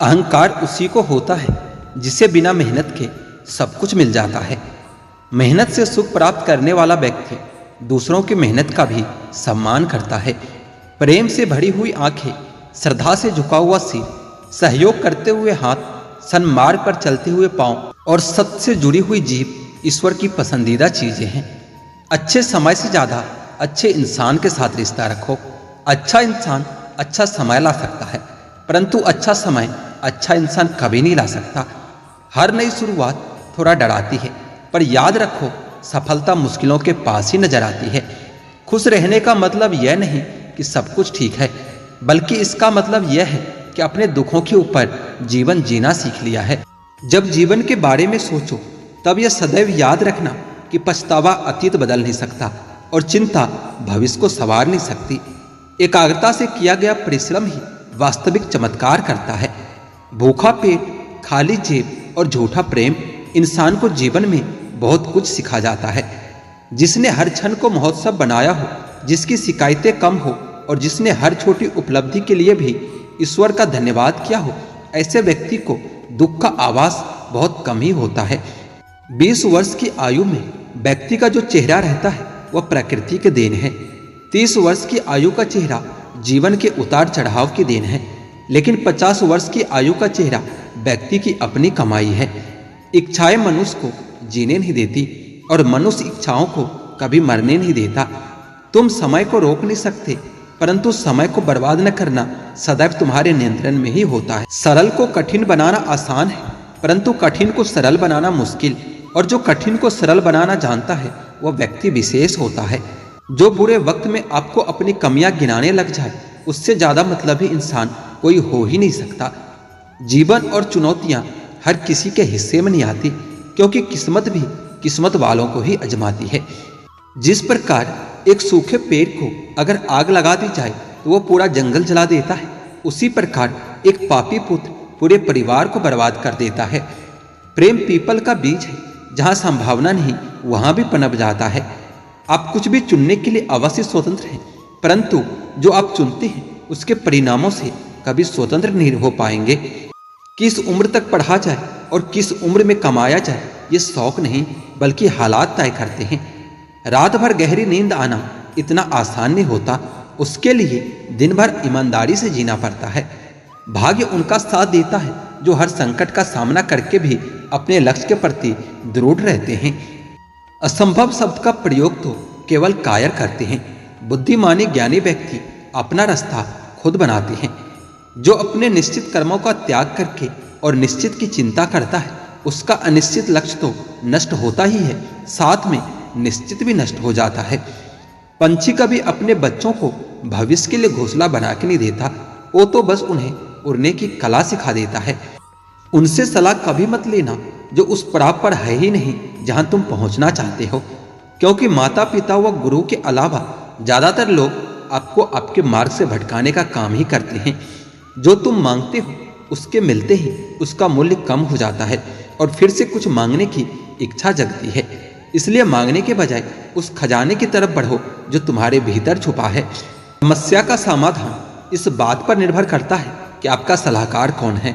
अहंकार उसी को होता है जिसे बिना मेहनत के सब कुछ मिल जाता है। मेहनत से सुख प्राप्त करने वाला व्यक्ति दूसरों की मेहनत का भी सम्मान करता है। प्रेम से भरी हुई आंखें, श्रद्धा से झुका हुआ सिर, सहयोग करते हुए हाथ, सन्मार्ग पर चलते हुए पांव और सत्य से जुड़ी हुई जीभ ईश्वर की पसंदीदा चीजें हैं। अच्छे समय से ज्यादा अच्छे इंसान के साथ रिश्ता रखो। अच्छा इंसान अच्छा समय ला सकता है, परंतु अच्छा समय अच्छा इंसान कभी नहीं ला सकता। हर नई शुरुआत थोड़ा डराती है, पर याद रखो सफलता मुश्किलों के पास ही नजर आती है। खुश रहने का मतलब यह नहीं कि सब कुछ ठीक है, बल्कि इसका मतलब यह है कि अपने दुखों के ऊपर जीवन जीना सीख लिया है। जब जीवन के बारे में सोचो तब यह सदैव याद रखना कि पछतावा अतीत बदल नहीं सकता और चिंता भविष्य को संवार नहीं सकती। एकाग्रता से किया गया परिश्रम ही वास्तविक चमत्कार करता है। भूखा पेट, खाली जेब और झूठा प्रेम इंसान को जीवन में बहुत कुछ सिखा जाता है। जिसने हर क्षण को महोत्सव बनाया हो, जिसकी शिकायतें कम हो और जिसने हर छोटी उपलब्धि के लिए भी ईश्वर का धन्यवाद किया हो, ऐसे व्यक्ति को दुख का आभास बहुत कम ही होता है। 20 वर्ष की आयु में व्यक्ति का जो चेहरा रहता है वह प्रकृति के देन है। 30 वर्ष की आयु का चेहरा जीवन के उतार चढ़ाव की देन है, लेकिन 50 वर्ष की आयु का चेहरा व्यक्ति की अपनी कमाई है। इच्छाएं मनुष्य को जीने नहीं देती और मनुष्य इच्छाओं को कभी मरने नहीं देता। तुम समय को रोक नहीं सकते, परंतु समय को बर्बाद न करना सदैव तुम्हारे नियंत्रण में ही होता है। सरल को कठिन बनाना आसान है, परंतु कठिन को सरल बनाना मुश्किल। और जो कठिन को सरल बनाना जानता है वह व्यक्ति विशेष होता है। जो बुरे वक्त में आपको अपनी कमियां गिनाने लग जाए, उससे ज्यादा मतलबी इंसान कोई हो ही नहीं सकता। जीवन और चुनौतियां हर किसी के हिस्से में नहीं आती, क्योंकि किस्मत भी किस्मत वालों को ही आजमाती है। जिस प्रकार एक सूखे पेड़ को अगर आग लगा दी जाए तो वह पूरा जंगल जला देता है, उसी प्रकार एक पापी पुत्र पूरे परिवार को बर्बाद कर देता है। प्रेम पीपल का बीज है, जहां संभावना नहीं वहां भी पनप जाता है। आप कुछ भी चुनने के लिए अवश्य स्वतंत्र हैं, परंतु जो आप चुनते हैं उसके परिणामों से कभी स्वतंत्र नहीं हो पाएंगे। किस उम्र तक पढ़ा जाए और किस उम्र में कमाया जाए, ये शौक नहीं बल्कि हालात तय करते हैं। रात भर गहरी नींद आना इतना आसान नहीं होता, उसके लिए दिन भर ईमानदारी से जीना पड़ता है। भाग्य उनका साथ देता है जो हर संकट का सामना करके भी अपने लक्ष्य के प्रति दृढ़ रहते हैं। असंभव शब्द का प्रयोग तो केवल कायर करते हैं। बुद्धिमानी ज्ञानी व्यक्ति अपना रास्ता खुद बनाते हैं। जो अपने निश्चित कर्मों का त्याग करके और निश्चित की चिंता करता है, उसका अनिश्चित लक्ष्य तो नष्ट होता ही है, साथ में निश्चित भी नष्ट हो जाता है। पंछी कभी अपने बच्चों को भविष्य के लिए घोंसला बना के नहीं देता, वो तो बस उन्हें उड़ने की कला सिखा देता है। उनसे सलाह कभी मत लेना जो उस पड़ाव पर है ही नहीं जहां तुम पहुंचना चाहते हो, क्योंकि माता पिता व गुरु के अलावा ज्यादातर लोग आपको आपके मार्ग से भटकाने का काम ही करते हैं। जो तुम मांगते हो उसके मिलते ही उसका मूल्य कम हो जाता है और फिर से कुछ मांगने की इच्छा जगती है। इसलिए मांगने के बजाय उस खजाने की तरफ बढ़ो जो तुम्हारे भीतर छुपा है। समस्या का समाधान इस बात पर निर्भर करता है कि आपका सलाहकार कौन है।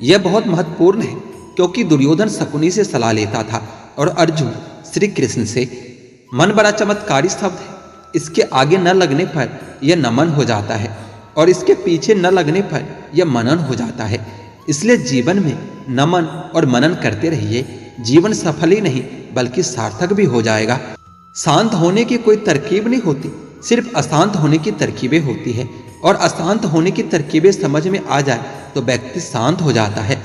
यह बहुत महत्वपूर्ण है, क्योंकि दुर्योधन शकुनी से सलाह लेता था और अर्जुन श्री कृष्ण से। मन बड़ा चमत्कारी शब्द है, इसके आगे न लगने पर यह नमन हो जाता है और इसके पीछे न लगने पर यह मनन हो जाता है। इसलिए जीवन में नमन और मनन करते रहिए। जीवन सफल ही नहीं बल्कि सार्थक भी हो जाएगा। शांत होने की कोई तरकीब नहीं होती, सिर्फ अशांत होने की तरकीबें होती है, और अशांत होने की तरकीबें समझ में आ जाए तो व्यक्ति शांत हो जाता है।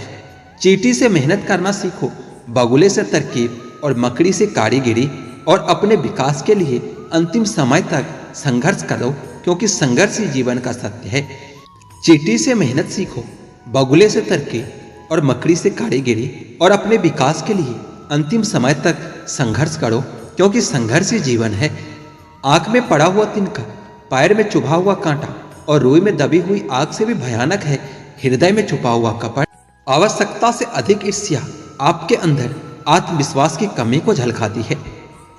चींटी से मेहनत करना सीखो, बगुले से तरकीब और मकड़ी से कारीगिरी, और अपने विकास के लिए अंतिम समय तक संघर्ष करो, क्योंकि संघर्ष ही जीवन का सत्य है। चींटी से मेहनत सीखो, बगुले से तरकीब और मकड़ी से कारीगिरी, और अपने विकास के लिए अंतिम समय तक संघर्ष करो, क्योंकि संघर्ष ही जीवन है। आंख में पड़ा हुआ तिनका, पैर में चुभा हुआ कांटा और रूई में दबी हुई आग से भी भयानक है हृदय में छुपा हुआ कपट। आवश्यकता से अधिक ईर्ष्या आपके अंदर आत्मविश्वास की कमी को झलकाती है।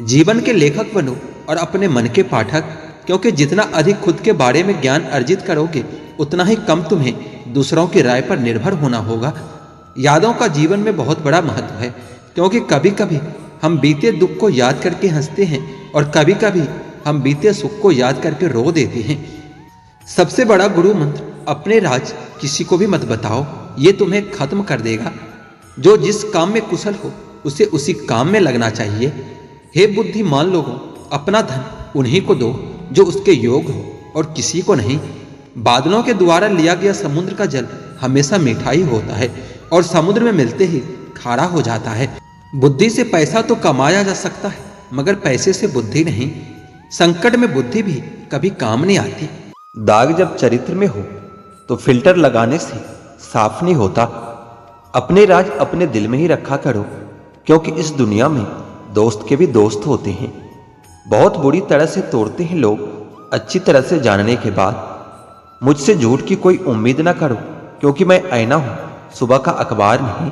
जीवन के लेखक बनो और अपने मन के पाठक, क्योंकि जितना अधिक खुद के बारे में ज्ञान अर्जित करोगे उतना ही कम तुम्हें दूसरों की राय पर निर्भर होना होगा। यादों का जीवन में बहुत बड़ा महत्व है, क्योंकि कभी कभी हम बीते दुख को याद करके हंसते हैं और कभी कभी हम बीते सुख को याद करके रो देते हैं। सबसे बड़ा गुरु मंत्र, अपने राज किसी को भी मत बताओ, ये तुम्हें खत्म कर देगा। जो जिस काम में कुशल हो उसे उसी काम में लगना चाहिए। हे बुद्धिमान लोगों, अपना धन उन्हीं को दो जो उसके योग हो और किसी को नहीं। बादलों के द्वारा लिया गया समुद्र का जल हमेशा मीठा ही होता है और समुद्र में मिलते ही खारा हो जाता है। बुद्धि से पैसा तो कमाया जा सकता है, मगर पैसे से बुद्धि नहीं। संकट में बुद्धि भी कभी काम नहीं आती। दाग जब चरित्र में हो तो फिल्टर लगाने से साफ नहीं होता। अपने राज अपने दिल में ही रखा करो, क्योंकि इस दुनिया में दोस्त के भी दोस्त होते हैं। बहुत बुरी तरह से तोड़ते हैं लोग अच्छी तरह से जानने के बाद। मुझसे झूठ की कोई उम्मीद ना करो, क्योंकि मैं आईना हूं, सुबह का अखबार नहीं।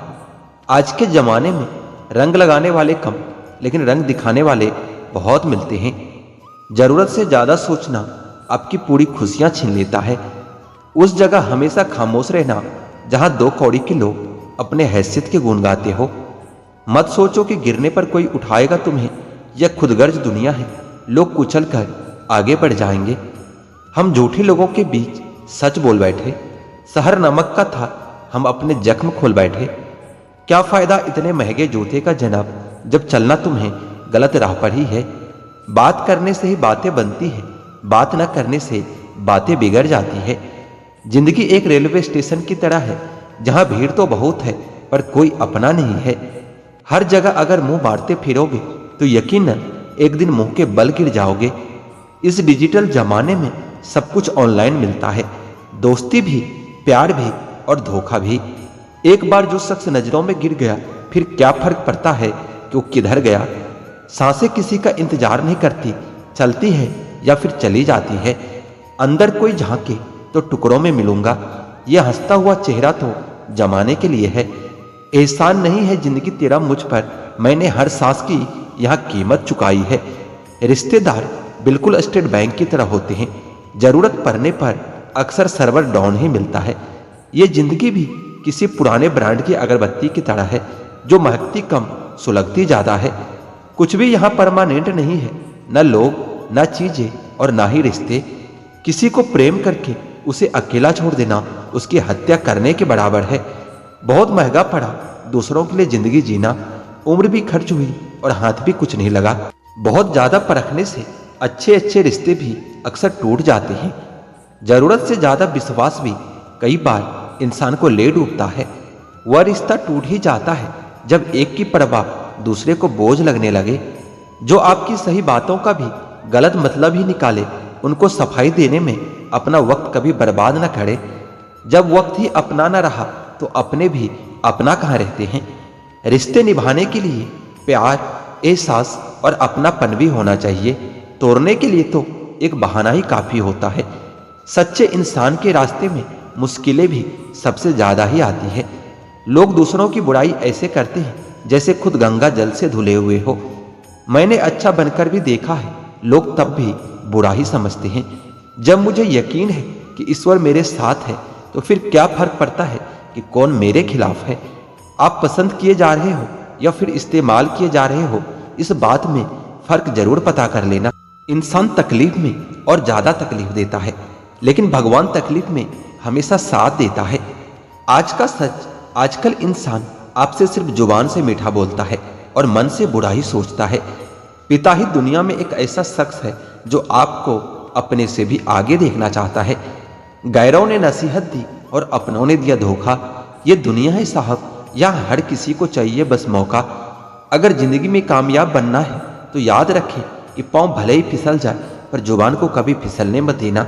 आज के जमाने में रंग लगाने वाले कम, लेकिन रंग दिखाने वाले बहुत मिलते हैं। जरूरत से ज्यादा सोचना आपकी पूरी खुशियां छीन लेता है। उस जगह हमेशा खामोश रहना जहां दो कौड़ी के लोग अपने हैसियत के गुण गाते हो। मत सोचो कि गिरने पर कोई उठाएगा तुम्हें, यह खुदगर्ज दुनिया है। लोग कुचल कर आगे बढ़ जाएंगे। हम झूठे लोगों के बीच सच बोल बैठे। शहर नमक का था, हम अपने जख्म खोल बैठे। क्या फायदा इतने महंगे जूते का जनाब, जब चलना तुम्हें गलत राह पर ही है। बात करने से ही बातें बनती है, बात न करने से बातें बिगड़ जाती है। जिंदगी एक रेलवे स्टेशन की तरह है, जहां भीड़ तो बहुत है पर कोई अपना नहीं है। हर जगह अगर मुंह मारते फिरोगे तो यकीनन एक दिन मुंह के बल गिर जाओगे। इस डिजिटल जमाने में सब कुछ ऑनलाइन मिलता है, दोस्ती भी, प्यार भी और धोखा भी। एक बार जो शख्स नजरों में गिर गया, फिर क्या फर्क पड़ता है कि वो किधर गया। सांसें किसी का इंतजार नहीं करती, चलती है या फिर चली जाती है। अंदर कोई झांके तो टुकड़ों में मिलूंगा, यह हंसता हुआ चेहरा तो जमाने के लिए है। एहसान नहीं है जिंदगी तेरा मुझ पर, मैंने हर सांस की यहाँ कीमत चुकाई है। रिश्तेदार बिल्कुल स्टेट बैंक की तरह होते हैं, जरूरत पड़ने पर अक्सर सर्वर डाउन ही मिलता है। ये जिंदगी भी किसी पुराने ब्रांड की अगरबत्ती की तरह है, जो महकती कम सुलगती ज्यादा है। कुछ भी यहाँ परमानेंट नहीं है, न लोग, न चीजें और न ही रिश्ते। किसी को प्रेम करके उसे अकेला छोड़ देना उसकी हत्या करने के बराबर है। बहुत महंगा पड़ा दूसरों के लिए जिंदगी जीना, उम्र भी खर्च हुई और हाथ भी कुछ नहीं लगा। बहुत ज्यादा परखने से अच्छे अच्छे रिश्ते भी अक्सर टूट जाते हैं। जरूरत से ज्यादा विश्वास भी कई बार इंसान को ले डूबता है। वह रिश्ता टूट ही जाता है जब एक की परवाह दूसरे को बोझ लगने लगे। जो आपकी सही बातों का भी गलत मतलब ही निकाले, उनको सफाई देने में अपना वक्त कभी बर्बाद न करे। जब वक्त ही अपना न रहा तो अपने भी अपना कहाँ रहते हैं। रिश्ते निभाने के लिए प्यार, एहसास और अपनापन भी होना चाहिए। तोड़ने के लिए तो एक बहाना ही काफी होता है। सच्चे इंसान के रास्ते में मुश्किलें भी सबसे ज्यादा ही आती है। लोग दूसरों की बुराई ऐसे करते हैं जैसे खुद गंगा जल से धुले हुए हो। मैंने अच्छा बनकर भी देखा है, लोग तब भी बुरा ही समझते हैं। जब मुझे यकीन है कि ईश्वर मेरे साथ है, तो फिर क्या फर्क पड़ता है कि कौन मेरे खिलाफ है। आप पसंद किए जा रहे हो या फिर इस्तेमाल किए जा रहे हो, इस बात में फर्क जरूर पता कर लेना। इंसान तकलीफ में और ज्यादा तकलीफ देता है, लेकिन भगवान तकलीफ में हमेशा साथ देता है। आज का सच, आजकल इंसान आपसे सिर्फ जुबान से मीठा बोलता है और मन से बुरा ही सोचता है। पिता ही दुनिया में एक ऐसा शख्स है जो आपको अपने से भी आगे देखना चाहता है। गैरों ने नसीहत दी और अपनों ने दिया धोखा। ये दुनिया है साहब, यहाँ हर किसी को चाहिए बस मौका। अगर जिंदगी में कामयाब बनना है तो याद रखें कि पाँव भले ही फिसल जाए, पर जुबान को कभी फिसलने मत देना।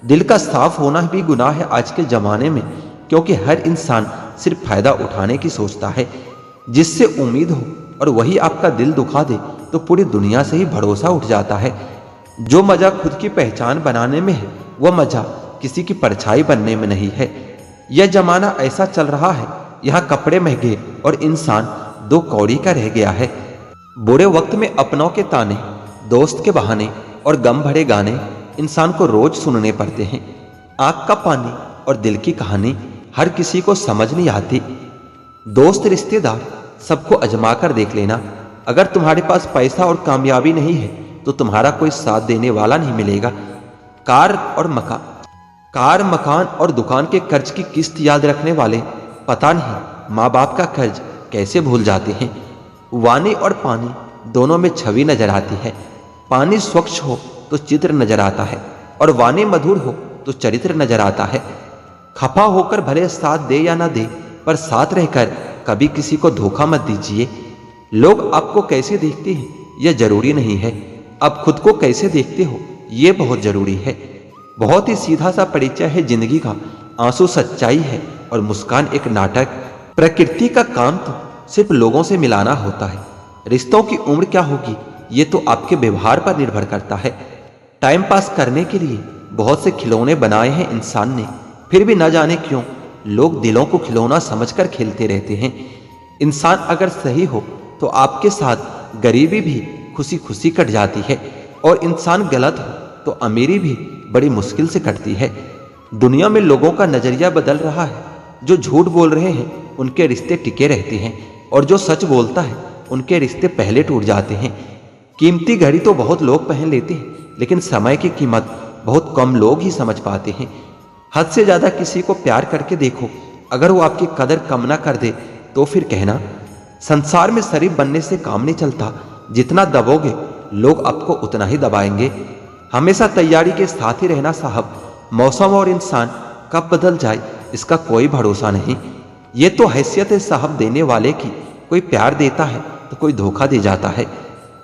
दिल का साफ होना भी गुनाह है आज के जमाने में, क्योंकि हर इंसान सिर्फ फायदा उठाने की सोचता है। जिससे उम्मीद हो और वही आपका दिल दुखा दे तो पूरी दुनिया से ही भरोसा उठ जाता है। जो मजा खुद की पहचान बनाने में है, वह मजा किसी की परछाई बनने में नहीं है। यह जमाना ऐसा चल रहा है, यहाँ कपड़े महंगे और इंसान दो कौड़ी का रह गया है। बुरे वक्त में अपनों के ताने, दोस्त के बहाने और गम भरे गाने इंसान को रोज सुनने पड़ते हैं। आंख का पानी और दिल की कहानी हर किसी को समझ नहीं आती। दोस्त रिश्तेदार सबको आजमा कर देख लेना। अगर तुम्हारे पास पैसा और कामयाबी नहीं है तो तुम्हारा कोई साथ देने वाला नहीं मिलेगा। कार मकान और दुकान के कर्ज की किस्त याद रखने वाले पता नहीं माँ बाप का कर्ज कैसे भूल जाते हैं। वाणी और पानी दोनों में छवि नजर आती है। पानी स्वच्छ हो तो चित्र नजर आता है और वाणी मधुर हो तो चरित्र नजर आता है। खफा होकर भले साथ दे या ना दे, पर साथ रहकर कभी किसी को धोखा मत दीजिए। लोग आपको कैसे देखते हैं यह जरूरी नहीं है, आप खुद को कैसे देखते हो ये बहुत जरूरी है। बहुत ही सीधा सा परिचय है जिंदगी का, आंसू सच्चाई है और मुस्कान एक नाटक। प्रकृति का काम तो सिर्फ लोगों से मिलाना होता है। रिश्तों की उम्र क्या होगी ये तो आपके व्यवहार पर निर्भर करता है। टाइम पास करने के लिए बहुत से खिलौने बनाए हैं इंसान ने, फिर भी न जाने क्यों लोग दिलों को खिलौना समझकर खेलते रहते हैं। इंसान अगर सही हो तो आपके साथ गरीबी भी खुशी खुशी कट जाती है, और इंसान गलत हो तो अमीरी भी बड़ी मुश्किल से कटती है। दुनिया में लोगों का नजरिया बदल रहा है। जो झूठ बोल रहे हैं उनके रिश्ते टिके रहते हैं, और जो सच बोलता है उनके रिश्ते पहले टूट जाते हैं। कीमती घड़ी तो बहुत लोग पहन लेते हैं, लेकिन समय की कीमत बहुत कम लोग ही समझ पाते हैं। हद से ज्यादा किसी को प्यार करके देखो, अगर वो आपकी कदर कम ना कर दे तो फिर कहना। संसार में शरीफ बनने से काम नहीं चलता, जितना दबोगे लोग आपको उतना ही दबाएंगे। हमेशा तैयारी के साथ ही रहना साहब, मौसम और इंसान कब बदल जाए इसका कोई भरोसा नहीं। ये तो हैसियत है साहब देने वाले की, कोई प्यार देता है तो कोई धोखा दे जाता है।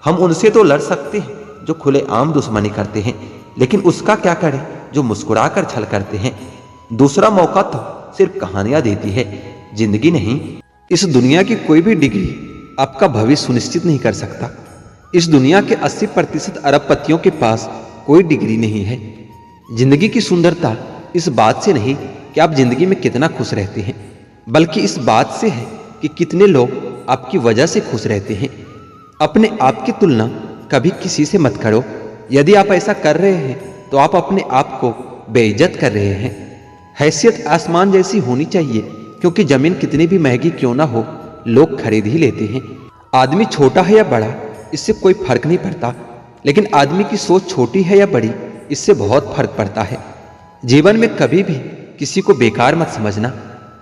हम उनसे तो लड़ सकते हैं जो खुलेआम दुश्मनी करते हैं, लेकिन उसका क्या करें जो मुस्कुरा कर छल करते हैं। दूसरा मौका तो सिर्फ कहानियां देती है, जिंदगी नहीं। इस दुनिया की कोई भी डिग्री आपका भविष्य सुनिश्चित नहीं कर सकता। इस दुनिया के 80% अरबपतियों के पास कोई डिग्री नहीं है। जिंदगी की सुंदरता इस बात से नहीं कि आप जिंदगी में कितना खुश रहते हैं, बल्कि इस बात से है कि कितने लोग आपकी वजह से खुश रहते हैं। अपने आप की तुलना कभी किसी से मत करो। यदि आप ऐसा कर रहे हैं तो आप अपने आप को बेइज्जत कर रहे हैं। हैसियत आसमान जैसी होनी चाहिए, क्योंकि जमीन कितनी भी महंगी क्यों ना हो लोग खरीद ही लेते हैं। आदमी छोटा है या बड़ा इससे कोई फर्क नहीं पड़ता, लेकिन आदमी की सोच छोटी है या बड़ी इससे बहुत फर्क पड़ता है। जीवन में कभी भी किसी को बेकार मत समझना,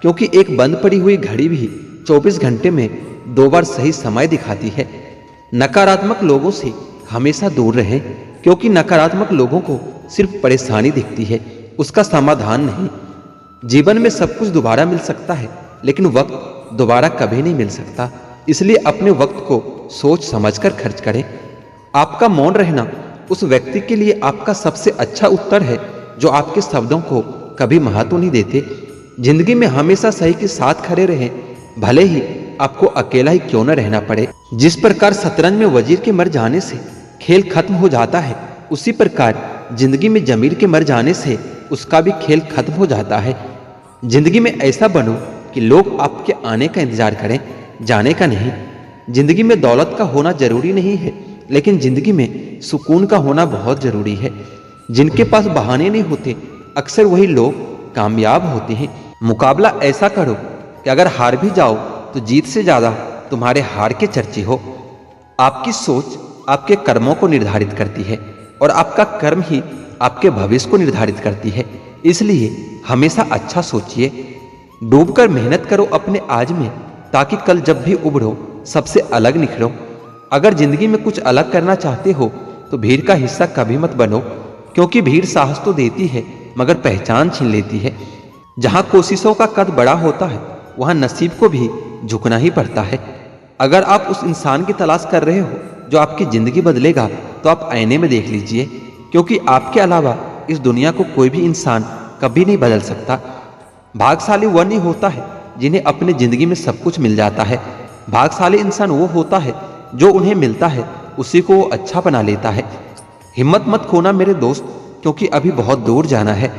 क्योंकि एक बंद पड़ी हुई घड़ी भी 24 घंटे में 2 बार सही समय दिखाती है। नकारात्मक लोगों से हमेशा दूर रहें, क्योंकि नकारात्मक लोगों को सिर्फ परेशानी दिखती है, उसका समाधान नहीं। जीवन में सब कुछ दोबारा मिल सकता है, लेकिन वक्त दोबारा कभी नहीं मिल सकता। इसलिए अपने वक्त को सोच समझकर खर्च करें। आपका मौन रहना उस व्यक्ति के लिए आपका सबसे अच्छा उत्तर है जो आपके शब्दों को कभी महत्व नहीं देते। जिंदगी में हमेशा सही के साथ खड़े रहें, भले ही आपको अकेला ही क्यों न रहना पड़े। जिस प्रकार शतरंज में वजीर के मर जाने से खेल खत्म हो जाता है, उसी प्रकार जिंदगी में जमीर के मर जाने से उसका भी खेल खत्म हो जाता है। जिंदगी में ऐसा बनो कि लोग आपके आने का इंतजार करें, जाने का नहीं। जिंदगी में दौलत का होना जरूरी नहीं है, लेकिन जिंदगी में सुकून का होना बहुत जरूरी है। जिनके पास बहाने नहीं होते अक्सर वही लोग कामयाब होते हैं। मुकाबला ऐसा करो कि अगर हार भी जाओ तो जीत से ज्यादा तुम्हारे हार के चर्चे हो। आपकी सोच आपके कर्मों को निर्धारित करती है, और आपका कर्म ही आपके भविष्य को निर्धारित करती है। इसलिए हमेशा अच्छा सोचिए। डूबकर मेहनत करो अपने आज में, ताकि कल जब भी उभरो सबसे अलग निखरो। अगर जिंदगी में कुछ अलग करना चाहते हो तो भीड़ का हिस्सा कभी मत बनो, क्योंकि भीड़ साहस तो देती है मगर पहचान छीन लेती है। जहां कोशिशों का कद बड़ा होता है वहां नसीब को भी झुकना ही पड़ता है। अगर आप उस इंसान की तलाश कर रहे हो जो आपकी जिंदगी बदलेगा, तो आप आईने में देख लीजिए, क्योंकि आपके अलावा इस दुनिया को कोई भी इंसान कभी नहीं बदल सकता। भाग्यशाली वह नहीं होता है जिन्हें अपनी जिंदगी में सब कुछ मिल जाता है। भाग्यशाली इंसान वो होता है जो उन्हें मिलता है उसी को वो अच्छा बना लेता है। हिम्मत मत खोना मेरे दोस्त, क्योंकि अभी बहुत दूर जाना है।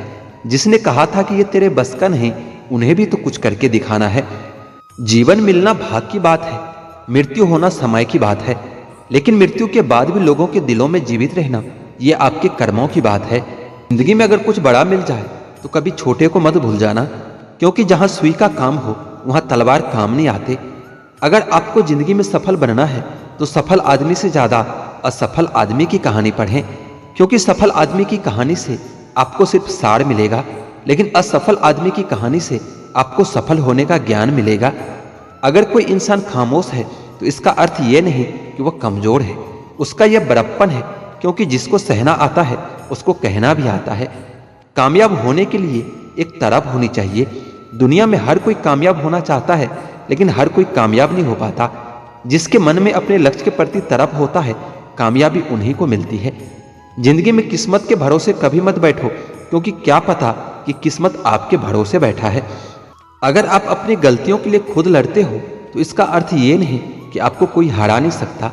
जिसने कहा था कि ये तेरे बस का नहीं, उन्हें भी तो कुछ करके दिखाना है। जीवन मिलना भाग की बात है, मृत्यु होना समय की बात है, लेकिन मृत्यु के बाद भी लोगों के दिलों में जीवित रहना ये आपके कर्मों की बात है। जिंदगी में अगर कुछ बड़ा मिल जाए तो तो कभी छोटे को मत भूल जाना, क्योंकि जहां सुई का काम हो वहां तलवार काम नहीं आते। अगर आपको जिंदगी में सफल बनना है तो सफल आदमी से ज्यादा असफल आदमी की कहानी पढ़ें, क्योंकि सफल आदमी की कहानी से आपको सिर्फ सार मिलेगा, लेकिन असफल आदमी की कहानी से आपको सफल होने का ज्ञान मिलेगा। अगर कोई इंसान खामोश है तो इसका अर्थ यह नहीं कि वह कमजोर है, उसका यह बड़प्पन है, क्योंकि जिसको सहना आता है उसको कहना भी आता है। कामयाब होने के लिए एक तड़प होनी चाहिए। दुनिया में हर कोई कामयाब होना चाहता है, लेकिन हर कोई कामयाब नहीं हो पाता। जिसके मन में अपने लक्ष्य के प्रति तड़प होता है, कामयाबी उन्हीं को मिलती है। जिंदगी में किस्मत के भरोसे कभी मत बैठो, क्योंकि क्या पता कि किस्मत आपके भरोसे बैठा है। अगर आप अपनी गलतियों के लिए खुद लड़ते हो तो इसका अर्थ ये नहीं कि आपको कोई हरा नहीं सकता।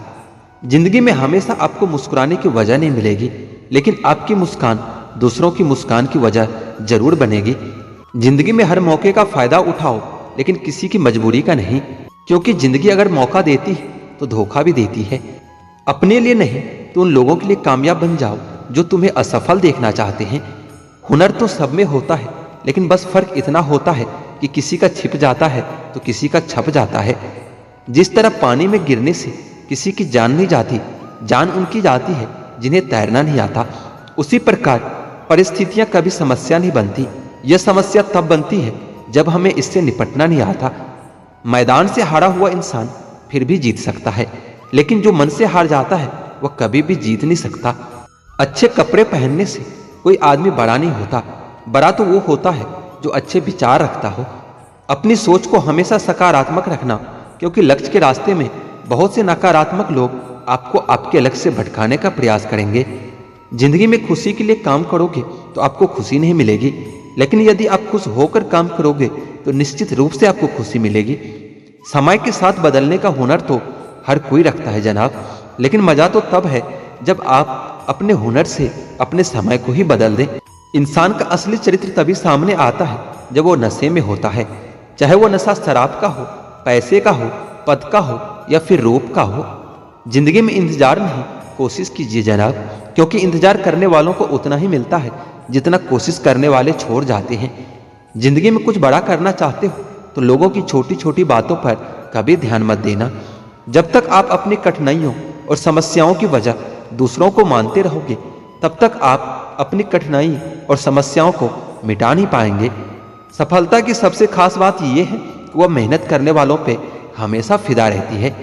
जिंदगी में हमेशा आपको मुस्कुराने की वजह नहीं मिलेगी, लेकिन आपकी मुस्कान दूसरों की मुस्कान की वजह जरूर बनेगी। जिंदगी में हर मौके का फायदा उठाओ, लेकिन किसी की मजबूरी का नहीं, क्योंकि जिंदगी अगर मौका देती है तो धोखा भी देती है। अपने लिए नहीं तो उन लोगों के लिए कामयाब बन जाओ जो तुम्हें असफल देखना चाहते हैं। हुनर तो सब में होता है, लेकिन बस फर्क इतना होता है कि किसी का छिप जाता है तो किसी का छप जाता है। जिस तरह पानी में गिरने से किसी की जान नहीं जाती, जान उनकी जाती है जिन्हें तैरना नहीं आता। उसी प्रकार परिस्थितियां कभी समस्या नहीं बनती, यह समस्या तब बनती है जब हमें इससे निपटना नहीं आता। मैदान से हारा हुआ इंसान फिर भी जीत सकता है, लेकिन जो मन से हार जाता है वह कभी भी जीत नहीं सकता। अच्छे कपड़े पहनने से कोई आदमी बड़ा नहीं होता, बड़ा तो वो होता है जो अच्छे विचार रखता हो। अपनी सोच को हमेशा सकारात्मक रखना, क्योंकि लक्ष्य के रास्ते में बहुत से नकारात्मक लोग आपको आपके लक्ष्य से भटकाने का प्रयास करेंगे। जिंदगी में खुशी के लिए काम करोगे तो आपको खुशी नहीं मिलेगी, लेकिन यदि आप खुश होकर काम करोगे तो निश्चित रूप से आपको खुशी मिलेगी। समय के साथ बदलने का हुनर तो हर कोई रखता है जनाब, लेकिन मजा तो तब है जब आप अपने हुनर से अपने समय को ही बदल दें। इंसान का असली चरित्र तभी सामने आता है जब वो नशे में होता है, चाहे वो नशा शराब का हो, पैसे का हो, पद का हो या फिर रूप का हो। जिंदगी में इंतजार नहीं, कोशिश कीजिए जनाब, क्योंकि इंतजार करने वालों को उतना ही मिलता है जितना कोशिश करने वाले छोड़ जाते हैं। जिंदगी में कुछ बड़ा करना चाहते हो तो लोगों की छोटी छोटी बातों पर कभी ध्यान मत देना। जब तक आप अपनी कठिनाइयों और समस्याओं की वजह दूसरों को मानते रहोगे, तब तक आप अपनी कठिनाई और समस्याओं को मिटा नहीं पाएंगे। सफलता की सबसे खास बात यह है कि वह मेहनत करने वालों पे हमेशा फिदा रहती है।